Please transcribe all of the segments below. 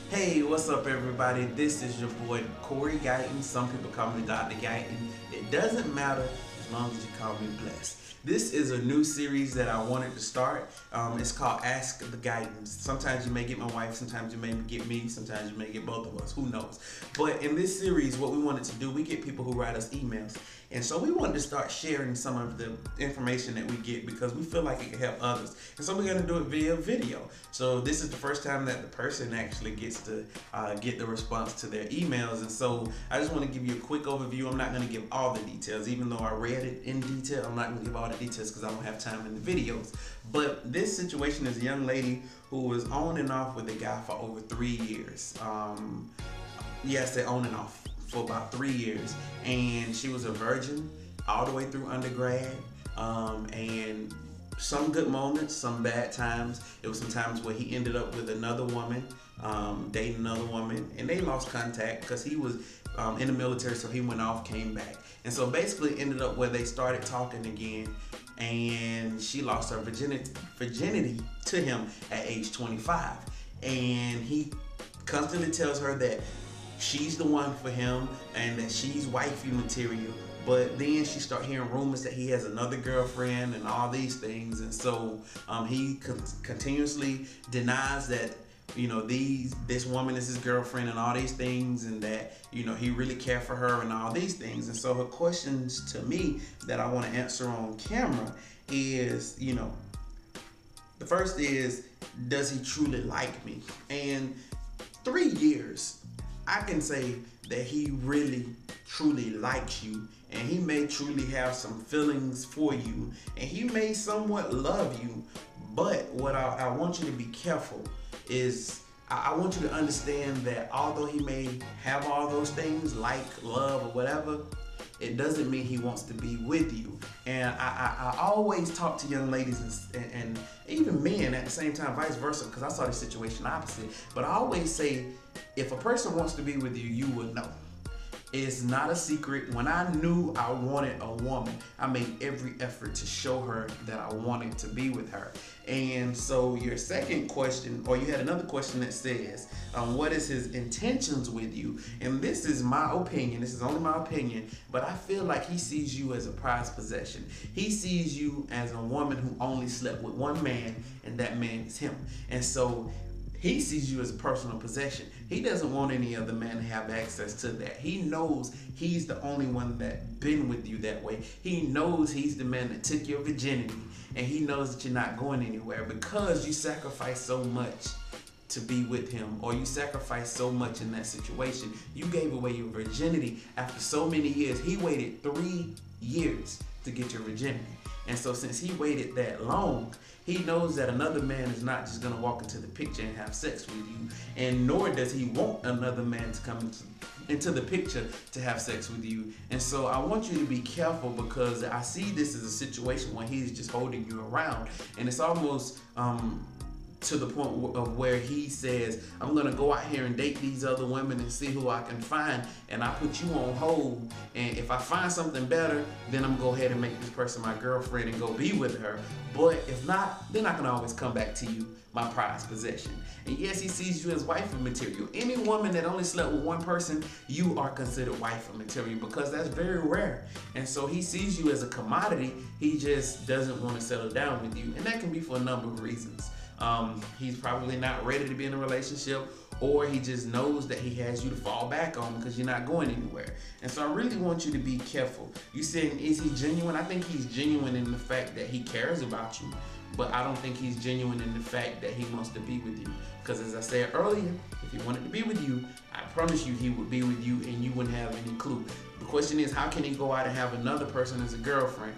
Hey, what's up everybody? This is your boy Corey Guyton. Some people call me Dr. Guyton. It doesn't matter as long as you call me blessed. This is a new series that I wanted to start. It's called Ask the Guytons. Sometimes you may get my wife, sometimes you may get me, sometimes you may get both of us, who knows. But in this series, what we wanted to do, we get people who write us emails. And so we wanted to start sharing some of the information that we get because we feel like it can help others. And so we're going to do it via video. So this is the first time that the person actually gets to get the response to their emails. And so I just want to give you a quick overview. I'm not going to give all the details, even though I read it in detail. I'm not going to give all the details because I don't have time in the videos. But this situation is a young lady who was on and off with a guy for over 3 years. Yes, they're on and off for about 3 years, and she was a virgin all the way through undergrad, and some good moments, some bad times. There was some times where he ended up with another woman, dating another woman, and they lost contact because he was in the military, so he went off, came back, and so basically ended up where they started talking again, and she lost her virginity to him at age 25, and he constantly tells her that she's the one for him and that she's wifey material. But then she start hearing rumors that he has another girlfriend and all these things. And so he continuously denies that, you know, this woman is his girlfriend and all these things, and that, you know, he really cared for her and all these things. And so her questions to me that I want to answer on camera is, you know, the first is, does he truly like me? And 3 years, I can say that he really truly likes you, and he may truly have some feelings for you, and he may somewhat love you. But what I want you to be careful is, I want you to understand that although he may have all those things like love or whatever, it doesn't mean he wants to be with you. And I always talk to young ladies and even men at the same time, vice versa, because I saw the situation opposite. But I always say, if a person wants to be with you, you would know. It's not a secret. When I knew I wanted a woman, I made every effort to show her that I wanted to be with her. And so your second question, or you had another question that says, what is his intentions with you? And this is my opinion. This is only my opinion, but I feel like he sees you as a prized possession. He sees you as a woman who only slept with one man, and that man is him. And so he sees you as a personal possession. He doesn't want any other man to have access to that. He knows he's the only one that been with you that way. He knows he's the man that took your virginity, and he knows that you're not going anywhere because you sacrificed so much to be with him, or you sacrificed so much in that situation. You gave away your virginity after so many years. He waited 3 years to get your virginity. And so since he waited that long, he knows that another man is not just gonna walk into the picture and have sex with you, and nor does he want another man to come into the picture to have sex with you. And so I want you to be careful, because I see this as a situation where he's just holding you around, and it's almost to the point of where he says, I'm gonna go out here and date these other women and see who I can find, and I put you on hold, and if I find something better, then I'm gonna go ahead and make this person my girlfriend and go be with her. But if not, then I can always come back to you, my prized possession. And yes, he sees you as wifey material. Any woman that only slept with one person, you are considered wifey material, because that's very rare. And so he sees you as a commodity. He just doesn't want to settle down with you, and that can be for a number of reasons. He's probably not ready to be in a relationship, or he just knows that he has you to fall back on because you're not going anywhere. And so I really want you to be careful. You said, is he genuine? I think he's genuine in the fact that he cares about you, but I don't think he's genuine in the fact that he wants to be with you. Because as I said earlier, if he wanted to be with you, I promise you he would be with you and you wouldn't have any clue. The question is, how can he go out and have another person as a girlfriend,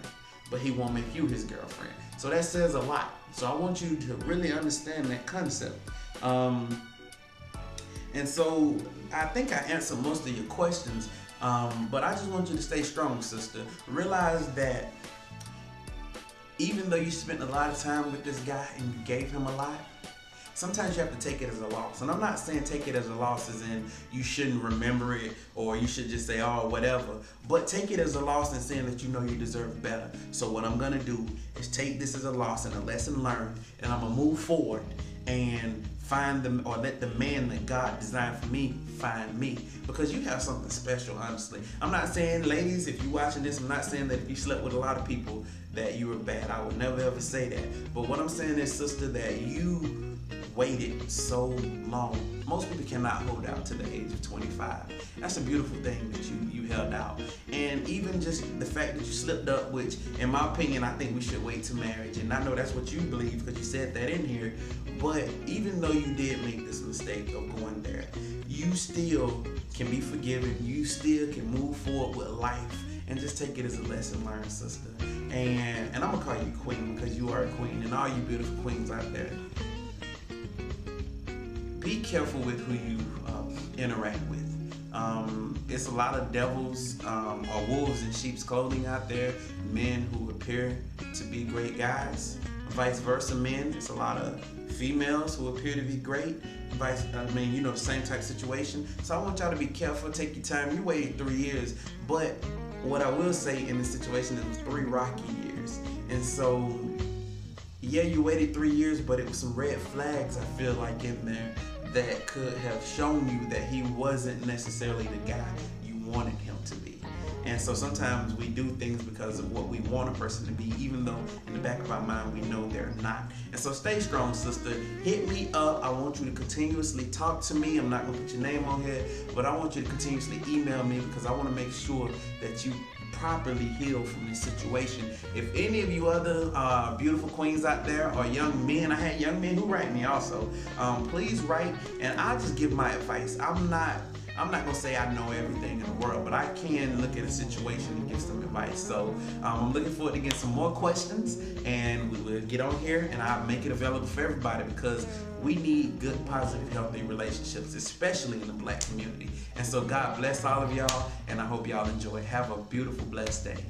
but he won't make you his girlfriend? So that says a lot. So I want you to really understand that concept. And so I think I answered most of your questions, but I just want you to stay strong, sister. Realize that even though you spent a lot of time with this guy and you gave him a lot, sometimes you have to take it as a loss. And I'm not saying take it as a loss as in you shouldn't remember it, or you should just say, oh, whatever. But take it as a loss and saying that you know you deserve better. So what I'm gonna do is take this as a loss and a lesson learned, and I'm gonna move forward and find them, or let the man that God designed for me find me, because you have something special. Honestly, I'm not saying, ladies, if you're watching this, I'm not saying that if you slept with a lot of people that you were bad. I would never ever say that. But what I'm saying is, sister, that you waited so long. Most people cannot hold out to the age of 25. That's a beautiful thing that you held out. And even just the fact that you slipped up, which in my opinion, I think we should wait to marriage. And I know that's what you believe because you said that in here. But even though you did make this mistake of going there, you still can be forgiven. You still can move forward with life and just take it as a lesson learned, sister. And I'm gonna call you queen because you are a queen, and all you beautiful queens out there, be careful with who you interact with. It's a lot of devils or wolves in sheep's clothing out there, men who appear to be great guys. Vice versa, men, it's a lot of females who appear to be great. The same type of situation. So I want y'all to be careful, take your time. You waited 3 years, but what I will say in this situation, it was 3 rocky years. And so, yeah, you waited 3 years, but it was some red flags, I feel like, in there that could have shown you that he wasn't necessarily the guy you wanted him to be. And so sometimes we do things because of what we want a person to be, even though in the back of our mind we know they're not. And so stay strong, sister. Hit me up. I want you to continuously talk to me. I'm not going to put your name on here, but I want you to continuously email me because I want to make sure that you properly heal from this situation. If any of you other beautiful queens out there or young men, I had young men who write me also, please write, and I'll just give my advice. I'm not gonna say I know everything in the world, but I can look at a situation and give some advice. So I'm looking forward to getting some more questions, and we will get on here and I'll make it available for everybody, because we need good, positive, healthy relationships, especially in the Black community. And so God bless all of y'all, and I hope y'all enjoy. Have a beautiful, blessed day.